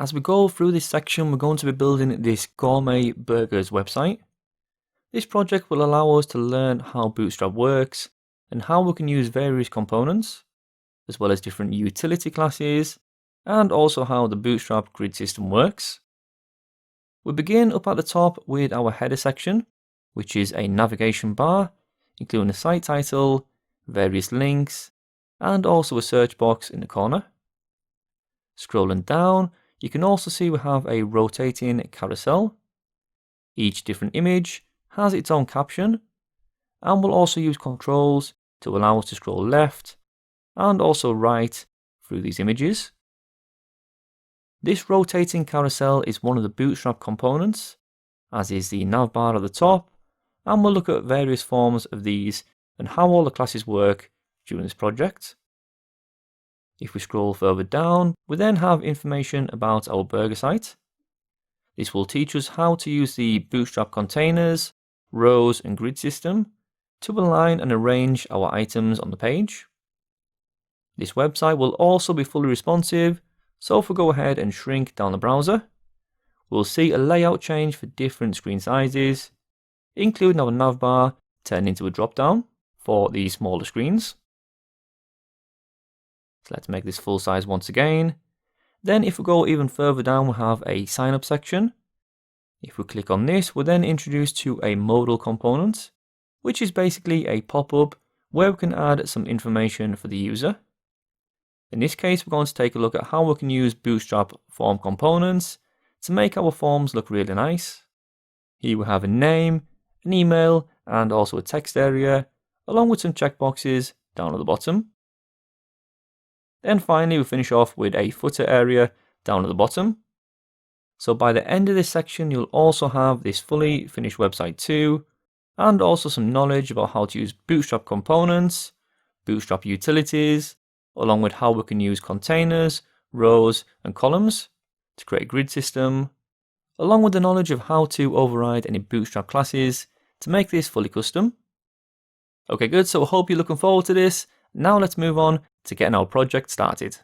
As we go through this section, we're going to be building this Gourmet Burgers website. This project will allow us to learn how Bootstrap works and how we can use various components, as well as different utility classes, and also how the Bootstrap grid system works. We begin up at the top with our header section, which is a navigation bar, including a site title, various links, and also a search box in the corner. Scrolling down, you can also see we have a rotating carousel. Each different image has its own caption, and we'll also use controls to allow us to scroll left and also right through these images. This rotating carousel is one of the Bootstrap components, as is the navbar at the top, and we'll look at various forms of these and how all the classes work during this project. If we scroll further down, we then have information about our burger site. This will teach us how to use the Bootstrap containers, rows and grid system to align and arrange our items on the page. This website will also be fully responsive, so if we go ahead and shrink down the browser, we'll see a layout change for different screen sizes, including our navbar turned into a drop-down for the smaller screens. So let's make this full size once again. Then if we go even further down, we have a sign up section. If we click on this, we're then introduced to a modal component, which is basically a pop-up where we can add some information for the user. In this case, we're going to take a look at how we can use Bootstrap form components to make our forms look really nice. Here we have a name, an email, and also a text area, along with some checkboxes down at the bottom. Then finally, we finish off with a footer area down at the bottom. So by the end of this section, you'll also have this fully finished website too, and also some knowledge about how to use Bootstrap components, Bootstrap utilities, along with how we can use containers, rows, and columns to create a grid system, along with the knowledge of how to override any Bootstrap classes to make this fully custom. Okay, good, so I hope you're looking forward to this. Now let's move on to getting our project started.